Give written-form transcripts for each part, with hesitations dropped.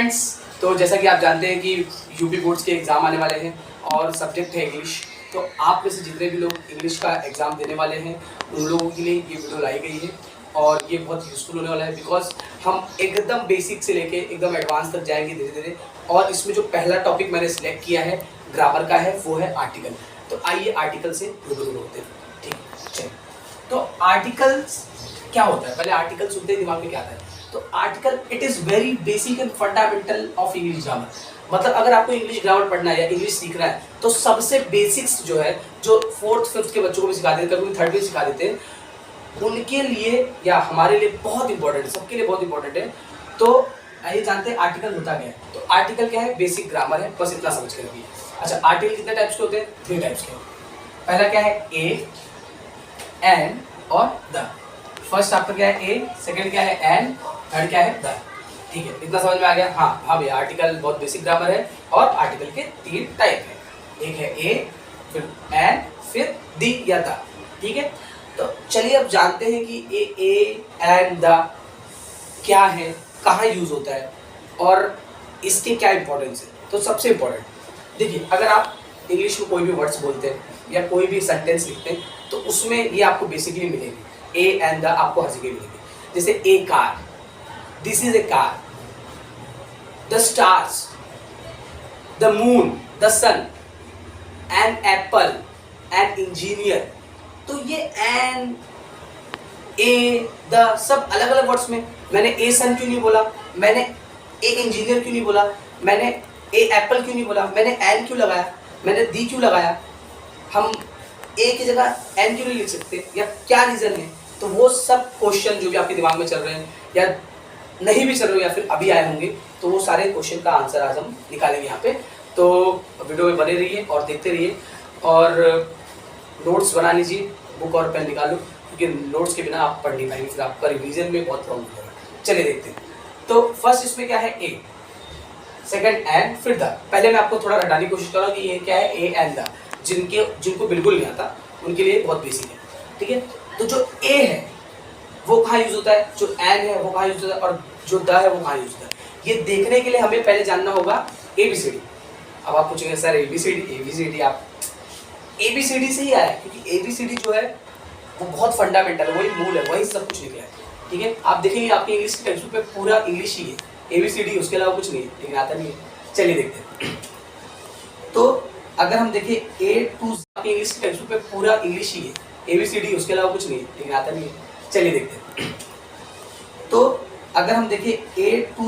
Friends, तो जैसा कि आप जानते हैं कि यूपी बोर्ड्स के एग्ज़ाम आने वाले हैं और सब्जेक्ट है इंग्लिश। तो आप में से जितने भी लोग इंग्लिश का एग्ज़ाम देने वाले हैं उन लोगों के लिए ये वीडियो लाई गई है और ये बहुत यूज़फुल होने वाला है, बिकॉज हम एकदम बेसिक से लेके एकदम एडवांस तक जाएंगे धीरे धीरे। और इसमें जो पहला टॉपिक मैंने सिलेक्ट किया है ग्रामर का है, वो है आर्टिकल। तो आइए आर्टिकल से रूबरू होते हैं। ठीक है, चलिए। तो आर्टिकल्स क्या होता है, पहले आर्टिकल सुनते ही दिमाग में क्या आता है? तो article it is very basic and fundamental of English grammar. मतलब अगर आपको इंग्लिश ग्रामर पढ़ना है या इंग्लिश सीखना है तो सबसे बेसिक्स जो है, जो 4th 5th के बच्चों को भी सिखा देते हैं, कभी 3rd भी सिखा देते हैं, उनके लिए या हमारे लिए बहुत इंपॉर्टेंट है, सबके लिए बहुत इंपॉर्टेंट है। तो आइए जानते हैं आर्टिकल होता क्या है। तो आर्टिकल क्या है? बेसिक ग्रामर है, बस इतना समझ के रखिए। अच्छा, आर्टिकल कितने टाइप्स के होते हैं? 3 टाइप्स के। पहला क्या है? ए, एन और द। फर्स्ट आपका क्या है? ए, सेकंड क्या है? एन, थर्ड क्या है? द। ठीक है, इतना समझ में आ गया? हाँ भैया, आर्टिकल बहुत बेसिक ग्रामर है और आर्टिकल के 3 टाइप है। एक है ए, फिर एन, फिर दी या द। ठीक है, तो चलिए अब जानते हैं कि ए एंड द क्या है, कहाँ यूज होता है और इसके क्या इंपॉर्टेंस है। तो सबसे इंपॉर्टेंट देखिए, अगर आप इंग्लिश में कोई भी वर्ड्स बोलते हैं या कोई भी सेंटेंस लिखते हैं तो उसमें ये आपको बेसिकली मिलेगी। ए एंड द आपको हर जगह मिलेगी। जैसे a car, this is a car, the stars, the moon, the sun, an apple, an engineer. तो ये एन, ए, द सब अलग अलग वर्ड्स में। मैंने ए सन क्यों नहीं बोला, मैंने ए इंजीनियर क्यों नहीं बोला, मैंने ए एप्पल क्यों नहीं बोला, मैंने एन क्यों लगाया, मैंने दी क्यों लगाया, हम ए की जगह एन क्यों नहीं लिख सकते, या क्या रीज़न है। तो वो सब क्वेश्चन जो भी आपके दिमाग में चल रहे हैं या नहीं भी चल रहे हो या फिर अभी आए होंगे, तो वो सारे क्वेश्चन का आंसर आज हम निकालेंगे यहाँ पे। तो वीडियो में बने रहिए और देखते रहिए और नोट्स बना लीजिए, बुक और पेन निकालो, क्योंकि नोट्स के बिना आप पढ़ नहीं पाएंगे, फिर आपका रिवीजन में बहुत प्रॉब्लम होगा। चलिए देखते हैं। तो फर्स्ट इसमें क्या है? ए, सेकंड एन, फिर द। पहले मैं आपको थोड़ा हटाने की कोशिश कर रहा हूँ कि ये क्या है? A and the. जिनको बिल्कुल नहीं आता उनके लिए बहुत बेसिक है। ठीक है, तो जो ए है वो कहाँ यूज होता है, जो एन है वो कहाँ यूज होता है और जो द है वो कहाँ यूज होता है, ये देखने के लिए हमें पहले जानना होगा ABCD। अब आप पूछेंगे सर ABCD आप ABCD से ही आया है, क्योंकि ABCD जो है वो बहुत फंडामेंटल है, वही मूल है, वही सब कुछ निकला है। ठीक है, आप देखेंगे आपके इंग्लिश के टेक्स्ट बुक पे पूरा इंग्लिश ही है, ABCD, उसके अलावा कुछ नहीं है, लेकिन आता नहीं है। चलिए देखते हैं। तो अगर हम देखें A to Z, आपके इंग्लिश के टेक्स्ट बुक पे पूरा इंग्लिश ही है, ABCD, उसके अलावा कुछ नहीं है, लेकिन आता नहीं है। चलिए देखते हैं। तो अगर हम देखें A to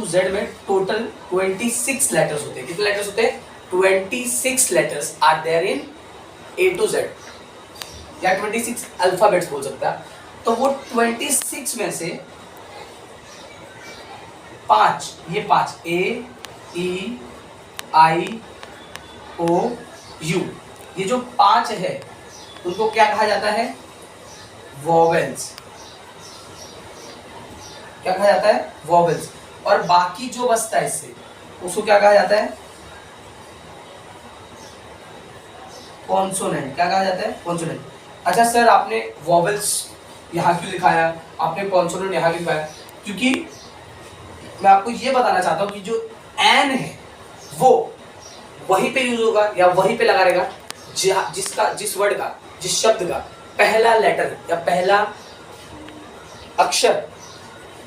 Z में टोटल 26 लेटर्स होते हैं। कितने लेटर्स होते हैं? 26 letters are there in A to Z, या 26 अल्फाबेट्स बोल सकता है। तो वो 26 में से 5 A, E, I, O, U, ये जो 5 है उनको क्या कहा जाता है? वोवेल्स। क्या कहा जाता है? वोवेल्स। और बाकी जो बचता है इससे उसको क्या कहा जाता है? कॉन्सोनेंट। क्या कहा जाता है? कॉन्सोनेंट। अच्छा सर, आपने वोवेल्स यहाँ क्यों लिखाया, आपने कॉन्सोनेंट यहाँ क्यों लिखाया? क्योंकि मैं आपको ये बताना चाहता हूँ कि जो एन है वो वहीं पे यूज होगा या वहीं पे लगा रहेगा जिस वर्ड का, जिस शब्द का पहला लेटर या पहला अक्षर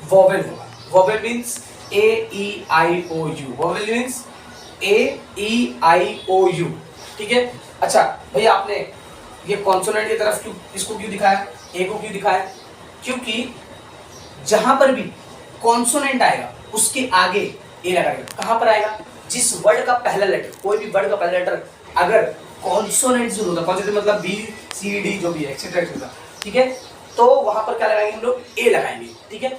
वोवेल होगा। Vowel means AEIOU। Vowel means AEIOU। ठीक है। अच्छा भैया, आपने ये कॉन्सोनेंट की तरफ इसको क्यों दिखाया, ए को क्यों दिखाया? क्योंकि जहां पर भी कॉन्सोनेंट आएगा उसके आगे ए लगाएगा। कहां पर आएगा? जिस वर्ड का पहला लेटर, कोई भी वर्ड का पहला लेटर अगर कॉन्सोनेंट जरूर होता, कॉन्सोनेंट मतलब BCD जो भी है एक्सेट्रा एक्सेट्रा, ठीक है, तो वहां पर क्या लगाएंगे हम लोग? ए लगाएंगे। ठीक है,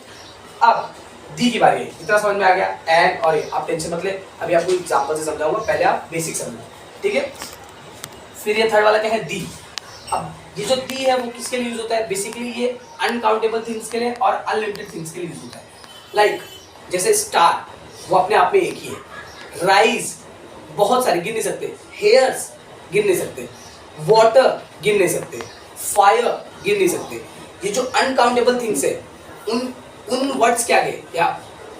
अब दी की बारी है। इतना समझ में आ गया? एन और ए। आप टेंशन मत ले, अभी आपको एग्जांपल से समझाऊंगा, पहले आप बेसिक समझो। ठीक है, फिर ये थर्ड वाला क्या है? दी। अब ये जो दी है वो किसके लिए यूज होता है? बेसिकली ये अनकाउंटेबल थिंग्स के लिए और अनलिमिटेड थिंग्स के लिए यूज होता है। लाइक जैसे स्टार, वो अपने आप में एक ही है। राइज बहुत सारे, गिन नहीं सकते। हेयर्स गिन नहीं सकते। वाटर गिन नहीं सकते। फायर गिन नहीं सकते। ये जो अनकाउंटेबल थिंग्स है उन वर्ड्स के आगे या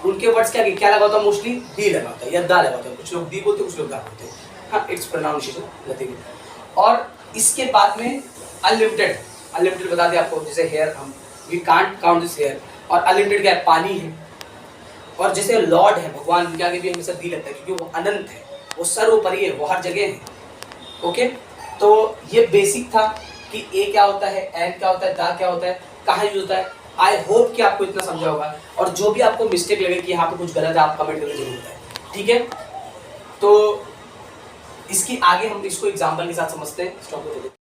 उनके वर्ड्स के आगे क्या लगा होता है, मोस्टली दी लगा होता है या दा लगा होता है। कुछ लोग दी बोलते हैं, कुछ लोग दा बोलते हैं। हाँ, इट्स प्रोनाउंसिएशन नथिंग। और इसके बाद में अनलिमिटेड, अनलिमिटेड बता दें आपको, जैसे हेयर, हम we can't count this hair, और अनलिमिटेड क्या है, पानी है। और जैसे लॉर्ड है, भगवान, उनके आगे भी हमेशा दी लगता है क्योंकि वो अनंत है, वो सर्वोपरि है, वो हर जगह है। ओके, तो ये बेसिक था कि ए क्या होता है, एन क्या होता है, दा क्या होता है, कहाँ यूज होता है। आई होप कि आपको इतना समझा होगा, और जो भी आपको मिस्टेक लगे कि यहाँ पे कुछ गलत है, आप कमेंट करके जरूर बताएं, ठीक है। तो इसकी आगे हम इसको एग्जाम्पल के साथ समझते हैं।